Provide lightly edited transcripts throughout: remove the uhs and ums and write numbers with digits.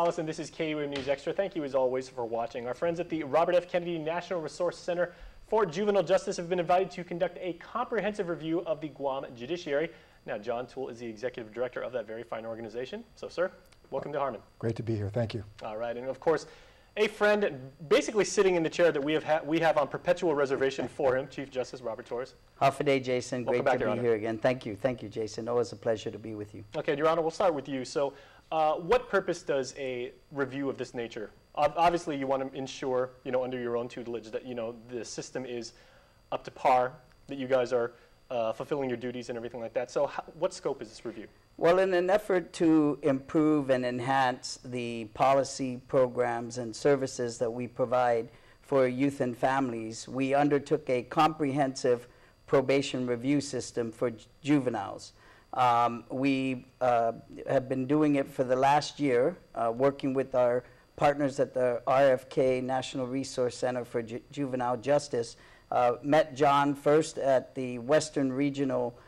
Allison, this is KUM News Extra. Thank you as always for watching. Our friends at the Robert F. Kennedy National Resource Center for Juvenile Justice have been invited to conduct a comprehensive review of the Guam Judiciary. Now, John Toole is the executive director of that very fine organization. So, sir, welcome to Harmon. Great to be here. Thank you. All right, and of course, a friend basically sitting in the chair that we have on perpetual reservation for him, Chief Justice Robert Torres. Half a day, Jason. Welcome Great back, to Your be Honor. here again. Thank you, Jason. Always a pleasure to be with you. Okay, Your Honor, we'll start with you. So, what purpose does a review of this nature? Obviously, you want to ensure, under your own tutelage, that the system is up to par, that you guys are fulfilling your duties and everything like that. So, what scope is this review? Well, in an effort to improve and enhance the policy programs and services that we provide for youth and families, we undertook a comprehensive probation review system for juveniles. We have been doing it for the last year, working with our partners at the RFK National Resource Center for Juvenile Justice. Met John first at the Western Regional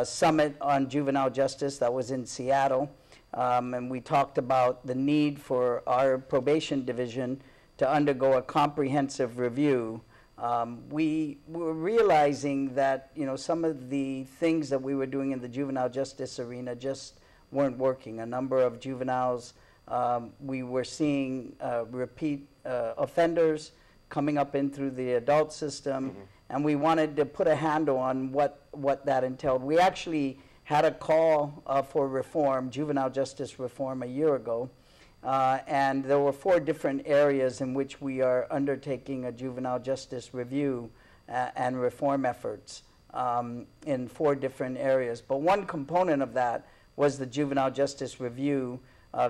Summit on Juvenile Justice that was in Seattle, and we talked about the need for our probation division to undergo a comprehensive review. We were realizing that some of the things that we were doing in the juvenile justice arena just weren't working. A number of juveniles, we were seeing repeat offenders coming up in through the adult system, and we wanted to put a handle on what that entailed. We actually had a call for reform, juvenile justice reform, a year ago, and there were 4 different areas in which we are undertaking a juvenile justice review and reform efforts in 4 different areas. But one component of that was the juvenile justice review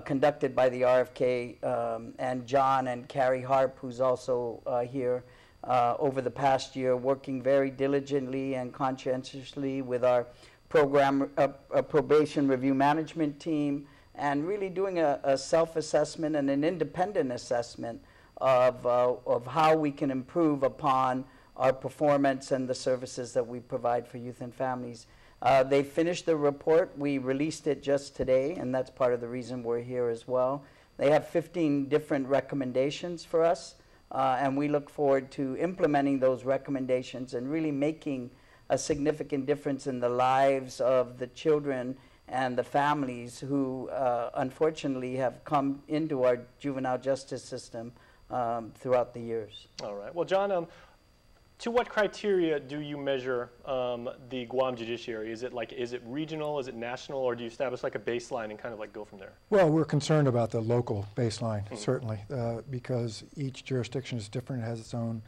conducted by the RFK and John and Carrie Harp, who's also here, over the past year, working very diligently and conscientiously with our probation review management team, and really doing a self-assessment and an independent assessment of how we can improve upon our performance and the services that we provide for youth and families. They finished the report. We released it just today, and that's part of the reason we're here as well. They have 15 different recommendations for us, and we look forward to implementing those recommendations and really making a significant difference in the lives of the children and the families who unfortunately have come into our juvenile justice system throughout the years. All right. Well, John, to what criteria do you measure the Guam judiciary? Is it regional, is it national, or do you establish like a baseline and kind of like go from there? Well, we're concerned about the local baseline, certainly, because each jurisdiction is different, it has its own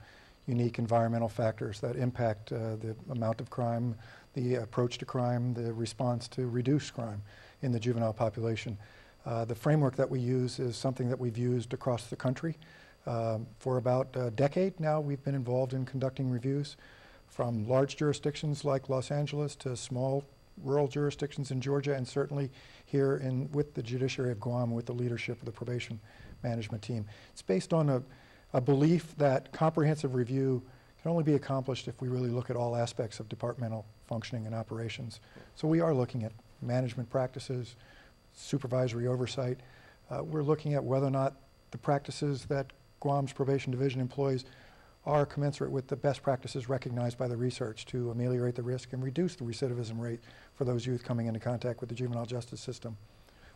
unique environmental factors that impact the amount of crime, the approach to crime, the response to reduce crime in the juvenile population. The framework that we use is something that we've used across the country. For about a decade now, we've been involved in conducting reviews from large jurisdictions like Los Angeles to small rural jurisdictions in Georgia, and certainly here with the Judiciary of Guam, with the leadership of the probation management team. It's based on a belief that comprehensive review can only be accomplished if we really look at all aspects of departmental functioning and operations. So we are looking at management practices, supervisory oversight. We're looking at whether or not the practices that Guam's probation division employs are commensurate with the best practices recognized by the research to ameliorate the risk and reduce the recidivism rate for those youth coming into contact with the juvenile justice system.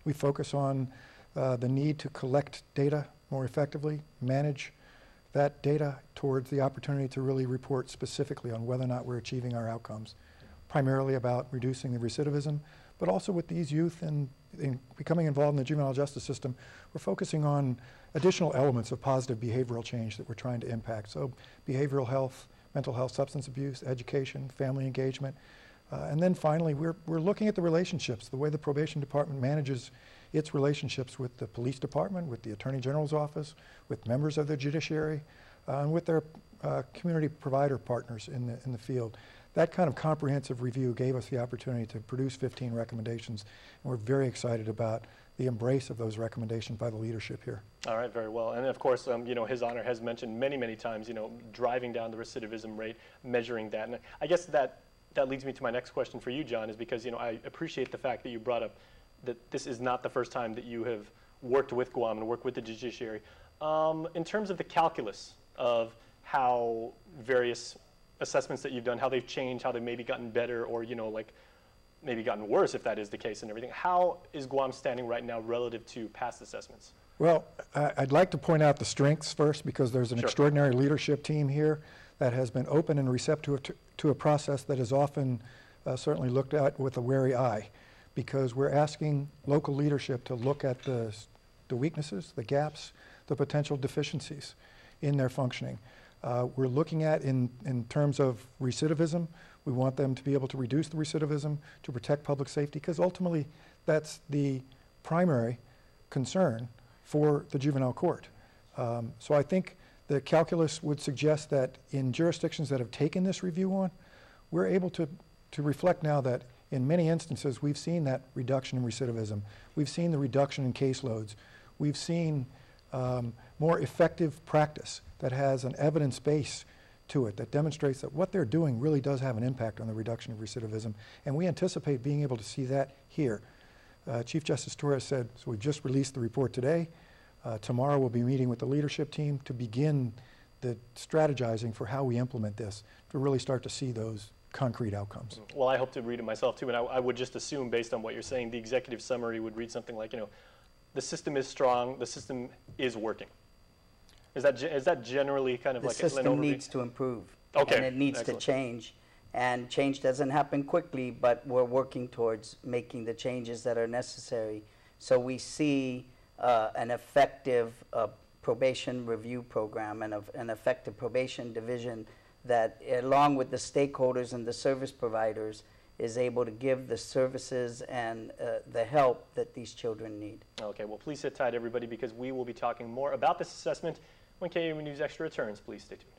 We focus on the need to collect data more effectively, manage that data towards the opportunity to really report specifically on whether or not we're achieving our outcomes, primarily about reducing the recidivism, but also with these youth and in becoming involved in the juvenile justice system, we're focusing on additional elements of positive behavioral change that we're trying to impact. So behavioral health, mental health, substance abuse, education, family engagement. And then finally, we're looking at the relationships, the way the probation department manages its relationships with the police department, with the Attorney General's office, with members of the judiciary, and with their community provider partners in the field. That kind of comprehensive review gave us the opportunity to produce 15 recommendations, and we're very excited about the embrace of those recommendations by the leadership here. All right, very well. And of course, His Honor has mentioned many, many times, driving down the recidivism rate, measuring that. And I guess that leads me to my next question for you, John, is because, I appreciate the fact that you brought up that this is not the first time that you have worked with Guam and worked with the judiciary. In terms of the calculus of how various assessments that you've done, how they've changed, how they've maybe gotten better, or like maybe gotten worse if that is the case and everything, how is Guam standing right now relative to past assessments? Well, I'd like to point out the strengths first, because there's an extraordinary leadership team here that has been open and receptive to a process that is often certainly looked at with a wary eye, because we're asking local leadership to look at the weaknesses, the gaps, the potential deficiencies in their functioning. We're looking at in terms of recidivism. We want them to be able to reduce the recidivism, to protect public safety, because ultimately that's the primary concern for the juvenile court. So I think the calculus would suggest that in jurisdictions that have taken this review on, we're able to reflect now that in many instances we've seen that reduction in recidivism. We've seen the reduction in caseloads. We've seen more effective practice that has an evidence base to it that demonstrates that what they're doing really does have an impact on the reduction of recidivism. And we anticipate being able to see that here. Chief Justice Torres said, so we've just released the report today. Tomorrow we'll be meeting with the leadership team to begin the strategizing for how we implement this, to really start to see those concrete outcomes. Well, I hope to read it myself too, and I would just assume, based on what you're saying, the executive summary would read something like, the system is strong, the system is working. Is that generally kind of like an overview? The system needs to improve, okay, and it needs to change. And change doesn't happen quickly, but we're working towards making the changes that are necessary. So we see an effective probation review program and an effective probation division that, along with the stakeholders and the service providers, is able to give the services and the help that these children need. Okay, well, please sit tight, everybody, because we will be talking more about this assessment when KU News Extra returns. Please stay tuned.